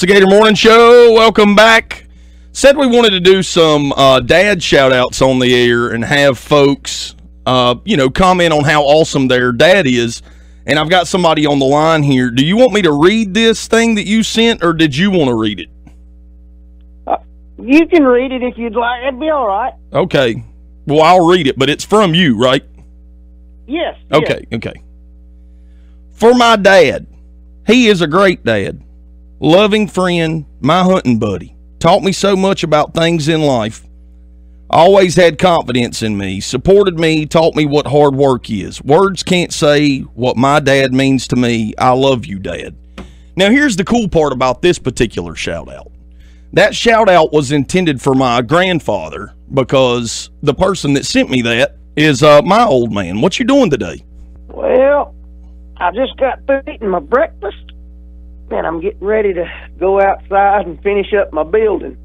Gator Morning Show, welcome back. Said we wanted to do some dad shout-outs on the air and have folks, comment on how awesome their dad is. And I've got somebody on the line here. Do you want me to read this thing that you sent, or did you want to read it? You can read it if you'd like. It'd be all right. Okay. Well, I'll read it, but it's from you, right? Yes. Okay, okay. For my dad, he is a great dad. Loving friend, my hunting buddy. Taught me so much about things in life. Always had confidence in me. Supported me, taught me what hard work is. Words can't say what my dad means to me. I love you, Dad. Now, here's the cool part about this particular shout-out. That shout-out was intended for my grandfather because the person that sent me that is my old man. What you doing today? Well, I just got through eating my breakfast, and I'm getting ready to go outside and finish up my building.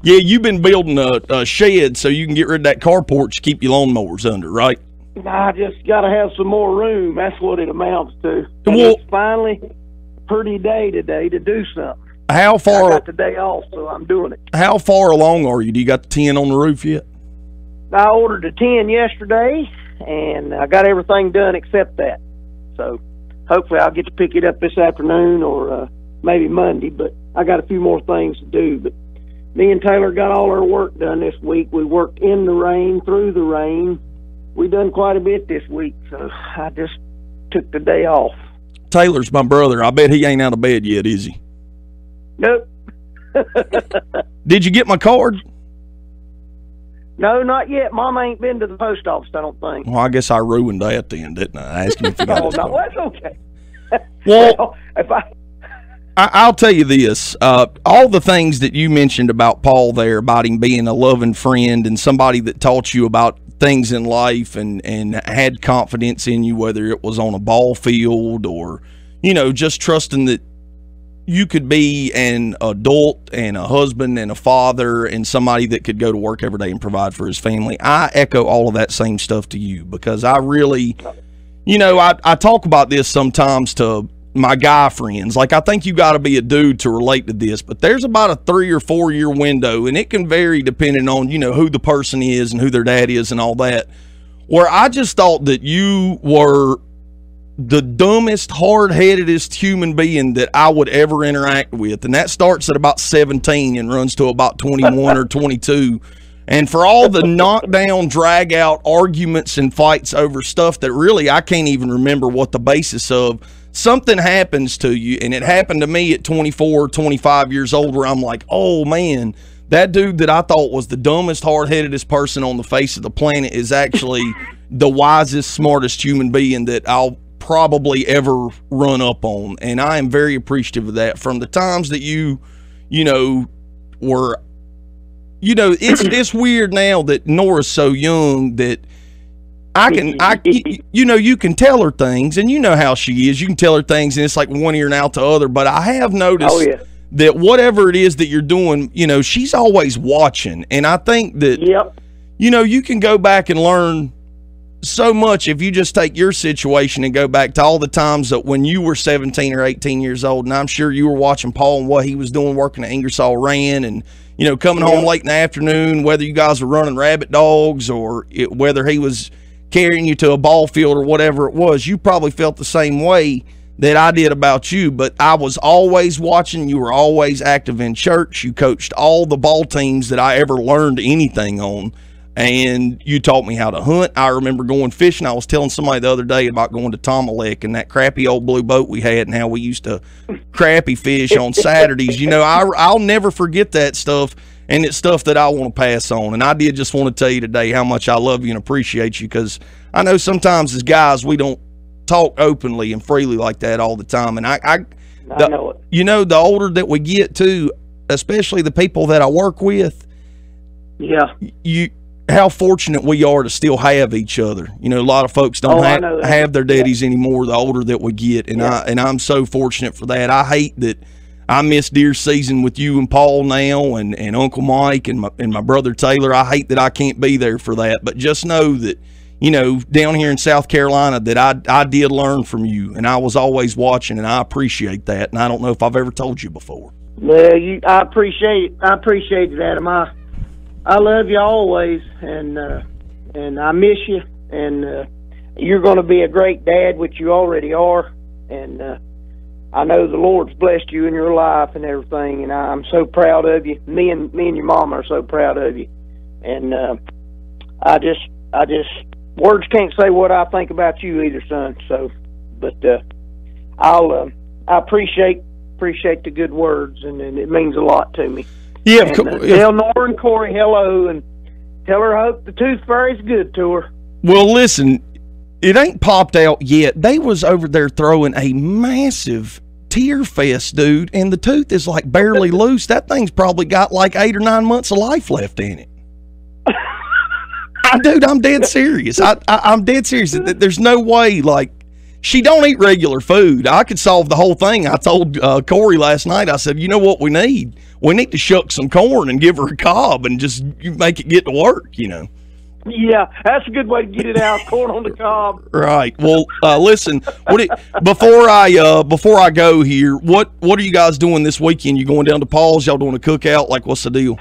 Yeah, you've been building a shed so you can get rid of that carport to keep your lawnmowers under, right? I just got to have some more room. That's what it amounts to. And Well, it's finally a pretty day today to do something. How far? I got the day off, so I'm doing it. How far along are you? Do you got the 10 on the roof yet? I ordered a 10 yesterday, and I got everything done except that. So hopefully I'll get to pick it up this afternoon or maybe Monday, but I got a few more things to do. But me and Taylor got all our work done this week. We worked in the rain, through the rain. We done quite a bit this week, so I just took the day off. Taylor's my brother. I bet he ain't out of bed yet, is he? Nope. Did you get my card? No, not yet. Mama ain't been to the post office, I don't think. Well, I guess I ruined that then, didn't I? Asking if you got Oh, his no, card. that's okay. Well, if I'll tell you this. All the things that you mentioned about Paul there, about him being a loving friend and somebody that taught you about things in life and had confidence in you, whether it was on a ball field or, just trusting that you could be an adult and a husband and a father and somebody that could go to work every day and provide for his family. I echo all of that same stuff to you because I really, I talk about this sometimes to my guy friends. Like, I think you got to be a dude to relate to this, but there's about a 3 or 4 year window, and it can vary depending on, who the person is and who their dad is and all that, where I just thought that you were the dumbest, hard-headedest human being that I would ever interact with. And that starts at about 17 and runs to about 21 or 22. And for all the knockdown, drag-out arguments and fights over stuff that really I can't even remember what the basis of, something happens to you, and it happened to me at 24, 25 years old, where I'm like, oh, man, that dude that I thought was the dumbest, hard-headedest person on the face of the planet is actually the wisest, smartest human being that I'll probably ever run up on. And I am very appreciative of that. From the times that you were, it's weird now that Nora's so young that you can tell her things, and you know how she is. You can tell her things, and it's like one ear and out the other. But I have noticed that whatever it is that you're doing, she's always watching. And I think that, you can go back and learn so much if you just take your situation and go back to all the times that when you were 17 or 18 years old, and I'm sure you were watching Paul and what he was doing, working at Ingersoll Rand, and coming home late in the afternoon, whether you guys were running rabbit dogs or whether he was carrying you to a ball field or whatever it was. You probably felt the same way that I did about you, but I was always watching. You were always active in church. You coached all the ball teams that I ever learned anything on. And you taught me how to hunt. I remember going fishing. I was telling somebody the other day about going to Tomalek and that crappy old blue boat we had and how we used to crappie fish on Saturdays. I'll never forget that stuff, and it's stuff that I want to pass on. And I did just want to tell you today how much I love you and appreciate you, because I know sometimes as guys we don't talk openly and freely like that all the time. And I know it. The older that we get too, especially the people that I work with, how fortunate we are to still have each other. A lot of folks don't have their daddies anymore the older that we get, and I'm so fortunate for that. I hate that I miss deer season with you and Paul now, and Uncle Mike and my brother Taylor. I hate that I can't be there for that, but just know that down here in South Carolina that I did learn from you, and I was always watching, and I appreciate that. And I don't know if I've ever told you before. Well, I appreciate it. I appreciate it, Adam. I love you always, and I miss you, and you're going to be a great dad, which you already are, and I know the Lord's blessed you in your life and everything, and I'm so proud of you. Me and your mama are so proud of you, and I just words can't say what I think about you either, son. So, but I appreciate the good words, and it means a lot to me. Yeah, and, tell Nora and Corey hello, and tell her I hope the tooth fairy's good to her. Well, listen, it ain't popped out yet. They was over there throwing a massive tear fest, dude, and the tooth is like barely loose. That thing's probably got like 8 or 9 months of life left in it. Dude, I'm dead serious. I'm dead serious. There's no way, like, she don't eat regular food. I could solve the whole thing. I told Corey last night, I said, you know what we need? We need to shuck some corn and give her a cob and just make it get to work, you know. Yeah, that's a good way to get it out, corn on the cob. Right. Well, listen, before I go here, what are you guys doing this weekend? You going down to Paul's? Y'all doing a cookout? Like, what's the deal?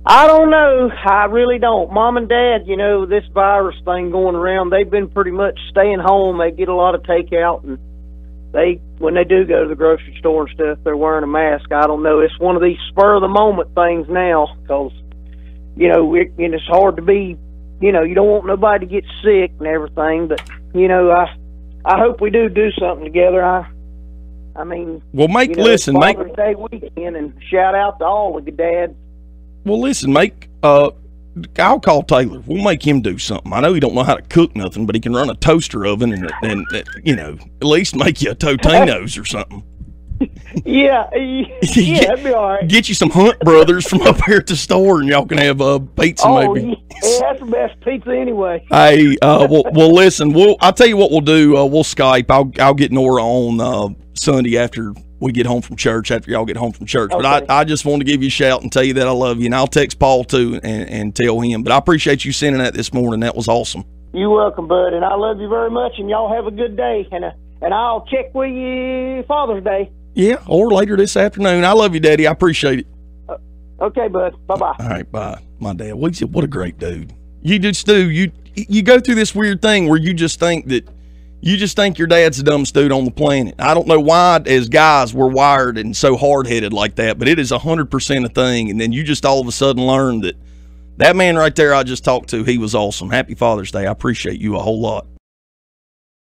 I don't know. I really don't. Mom and Dad, you know, this virus thing going around, they've been pretty much staying home. They get a lot of takeout, and when they do go to the grocery store and stuff, they're wearing a mask. I don't know. It's one of these spur-of-the-moment things now, because, you know, and it's hard to be, you know, you don't want nobody to get sick and everything, but, you know, I hope we do something together. I mean, well, Father's Day weekend, and shout out to all of the dads. Well, listen, I'll call Taylor. We'll make him do something. I know he don't know how to cook nothing, but he can run a toaster oven and you know, at least make you a Totino's or something. Yeah, that'd be all right. Get you some Hunt Brothers from up here at the store, and y'all can have pizza maybe. Yeah, that's the best pizza anyway. Hey, well, listen, I'll tell you what we'll do. We'll Skype. I'll get Nora on Sunday after we get home from church, after y'all get home from church. Okay. But I just wanted to give you a shout and tell you that I love you, and I'll text Paul too and tell him. But I appreciate you sending that this morning. That was awesome. You're welcome, bud, and I love you very much, and y'all have a good day, and I'll check with you Father's Day. Yeah, or later this afternoon. I love you, Daddy. I appreciate it. Okay, bud. Bye-bye. All right, bye. My dad. What a great dude. You just do. You go through this weird thing where you just think your dad's the dumbest dude on the planet. I don't know why, as guys, we're wired and so hard-headed like that, but it is 100% a thing, and then you just all of a sudden learn that man right there I just talked to, he was awesome. Happy Father's Day. I appreciate you a whole lot.